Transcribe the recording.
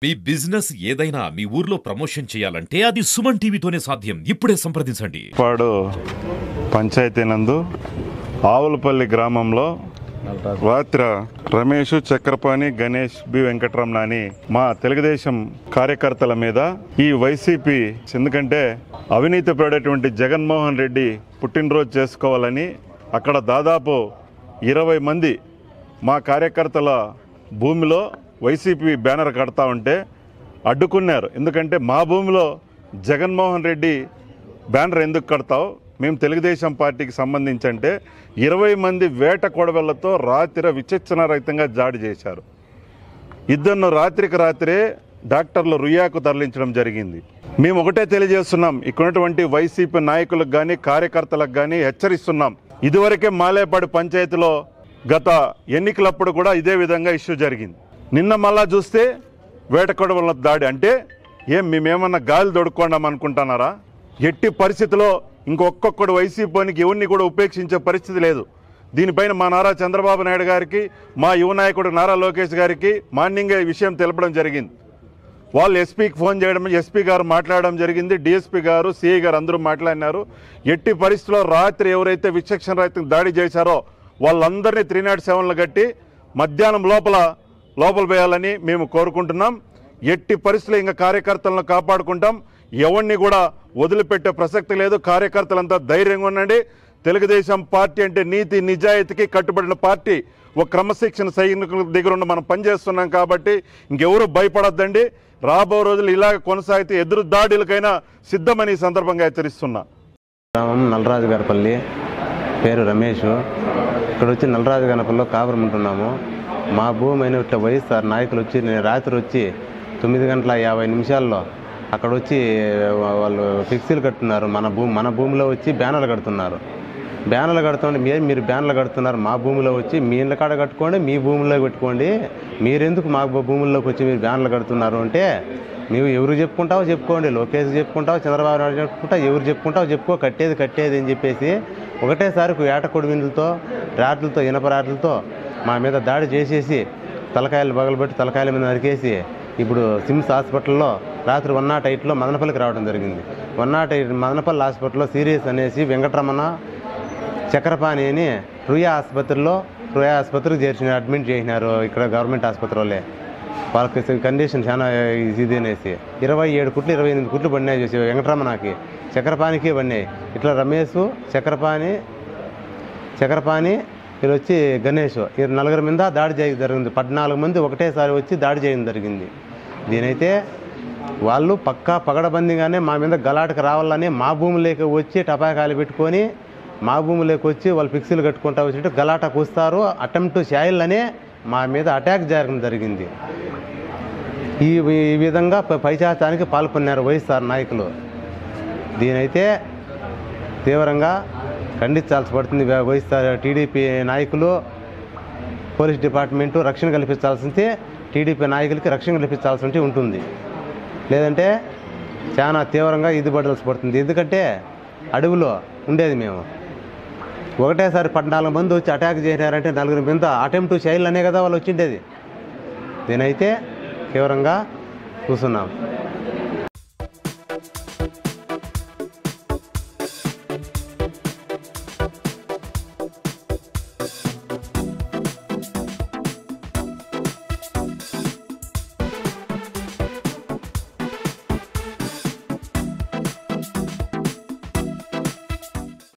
మీ business ఏదైనా మీ ఊర్లో promotion చేయాలంటే అది సుమన్ టీవీతోనే సాధ్యం. ఇప్పుడే సంప్రదించండి. పాడు పంచాయతీ నందు ఆవులపల్లి గ్రామంలో రాత్రి రమేష్, చక్రపాణి, గణేష్, బి వెంకటరమణ అని మా తెలుగుదేశం కార్యకర్తల మీద ఈ వైసీపీ ఎందుకంటే అవినీతి పడేటువంటి జగన్మోహన్ రెడ్డి పుట్టినరోజు చేసుకోవాలని అక్కడ దాదాపు 20 మంది మా కార్యకర్తల భూమిలో వైసీపీ బ్యానర్ కడతా ఉంటే అడ్డుకున్నారు. ఎందుకంటే మా భూమిలో జగన్మోహన్ రెడ్డి బ్యానర్ ఎందుకు కడతావు, మేము తెలుగుదేశం పార్టీకి సంబంధించి అంటే 20 మంది వేట కొడవళ్లతో రాత్రి విచక్షణారహితంగా దాడి చేశారు. ఇద్దరు రాత్రికి రాత్రే డాక్టర్లు రుయాకు తరలించడం జరిగింది. మేము ఒకటే తెలియజేస్తున్నాం, ఇక్కడున్నటువంటి వైసీపీ నాయకులకు కానీ కార్యకర్తలకు కానీ హెచ్చరిస్తున్నాం. ఇదివరకే మాలేపాడు పంచాయతీలో గత ఎన్నికలప్పుడు కూడా ఇదే విధంగా ఇష్యూ జరిగింది. నిన్న మళ్ళా చూస్తే వేట కొడవల దాడి అంటే మేమేమన్నా గాలి దొడుకోండాం అనుకుంటున్నారా? ఎట్టి పరిస్థితిలో ఇంకొక్కడు వైసీపీకి ఎవరిని కూడా ఉపేక్షించే పరిస్థితి లేదు. దీనిపైన మా నారా చంద్రబాబు నాయుడు గారికి, మా యువ నాయకుడు నారా లోకేష్ గారికి మార్నింగే ఈ విషయం తెలపడం జరిగింది. వాళ్ళు ఎస్పీకి ఫోన్ చేయడం, ఎస్పీ గారు మాట్లాడడం జరిగింది, డిఎస్పీ గారు, సిఐ గారు అందరూ మాట్లాడినారు. ఎట్టి పరిస్థితిలో రాత్రి ఎవరైతే విచక్షణ రహితంగా దాడి చేశారో వాళ్ళందరినీ 307లు కట్టి మధ్యాహ్నం లోపల వేయాలని మేము కోరుకుంటున్నాం. ఎట్టి పరిస్థితుల్లో ఇంకా కార్యకర్తలను కాపాడుకుంటాం. ఎవరిని కూడా వదిలిపెట్టే ప్రసక్తి లేదు. కార్యకర్తలంతా ధైర్యంగా ఉండండి. తెలుగుదేశం పార్టీ అంటే నీతి నిజాయితీకి కట్టుబడిన పార్టీ. ఒక క్రమశిక్షణ సైనికుల దగ్గర ఉన్న మనం పనిచేస్తున్నాం కాబట్టి ఇంకెవరు భయపడొద్దండి. రాబో రోజులు ఇలాగ కొనసాగితే ఎదురు దాడులకైనా సిద్ధమని ఈ సందర్భంగా హెచ్చరిస్తున్నా. నల్లరాజు గారిపల్లి, పేరు రమేష్. ఇక్కడ వచ్చి నల్లరాజు గారిపల్లిలో కాపురం ఉంటున్నాము. మా భూమి అయిన ఇట్లా వైఎస్ఆర్ నాయకులు వచ్చి నేను రాత్రి వచ్చి 9:50 అక్కడ వచ్చి వాళ్ళు ఫిక్సీలు కడుతున్నారు. మన భూమిలో వచ్చి బ్యానర్లు కడుతున్నారు. బ్యానర్లు కడుతుంటే మీరు బ్యానర్లు కడుతున్నారు, మా భూమిలో వచ్చి మీ ఇళ్ళ కాడ కట్టుకోండి, మీ భూమిలో పెట్టుకోండి, మీరెందుకు మా భూముల్లోకి వచ్చి మీరు బ్యానర్లు కడుతున్నారు అంటే, నువ్వు ఎవరు చెప్పుకుంటావో చెప్పుకోండి, లోకేష్ చెప్పుకుంటావు, చంద్రబాబు నాయుడు చెప్పుకుంటావు, ఎవరు చెప్పుకుంటావు చెప్పుకో, కట్టేది అని చెప్పేసి ఒకటేసారి ఏట కొడివిందులతో, రాట్లతో, ఇనప రాట్లతో మా మీద దాడి చేసేసి తలకాయలు పగలబెట్టి తలకాయల మీద నరికేసి ఇప్పుడు సిమ్స్ హాస్పిటల్లో రాత్రి 108లో మదనపల్లికి రావడం జరిగింది. 108 మదనపల్లి హాస్పిటల్లో సీరియస్ అనేసి వెంకటరమణ, చక్రపాణి అని రుయా ఆసుపత్రికి అడ్మిట్ చేసినారు. ఇక్కడ గవర్నమెంట్ ఆసుపత్రిలోనే వాళ్ళకి కండిషన్ చాలా ఇది అనేసి 27 కుట్లు 28 కుట్లు పడినాయి చూసి వెంకటరమణకి, చక్రపాణికి పడినాయి. ఇట్లా రమేష్, చక్రపాణి వీళ్ళు వచ్చి గణేష్, ఈ 4 మీద దాడి చేయడం జరిగింది. 14 మంది ఒకటేసారి వచ్చి దాడి చేయడం జరిగింది. దీనైతే వాళ్ళు పగడబందీగానే మా మీద గలాటకు రావాలని మా భూములోకి వచ్చి టపాకాయలు పెట్టుకొని మా భూములోకి వచ్చి వాళ్ళు ఫిక్సీలు కట్టుకుంటా వచ్చినట్టు గలాటకు వస్తారు. అటెంప్ట్ చేయాలనే మా మీద అటాక్ జరగడం జరిగింది. ఈ విధంగా పైచాచానికి పాల్పొన్నారు వైఎస్ఆర్ నాయకులు. దీనైతే తీవ్రంగా ఖండించాల్సి పడుతుంది. వైఎస్ఆర్ టీడీపీ నాయకులు, పోలీస్ డిపార్ట్మెంటు రక్షణ కల్పించాల్సిందే, టీడీపీ నాయకులకి రక్షణ కల్పించాల్సి ఉంటుంది. లేదంటే చాలా తీవ్రంగా ఇది పడాల్సి పడుతుంది. ఎందుకంటే అడవిలో ఉండేది మేము, ఒకటేసారి 14 మంది వచ్చి అటాక్ చేసినారంటే 4 మీద అటెంప్ట్ చేయాలనే కదా వాళ్ళు వచ్చిండేది. దీనైతే తీవ్రంగా చూస్తున్నాం.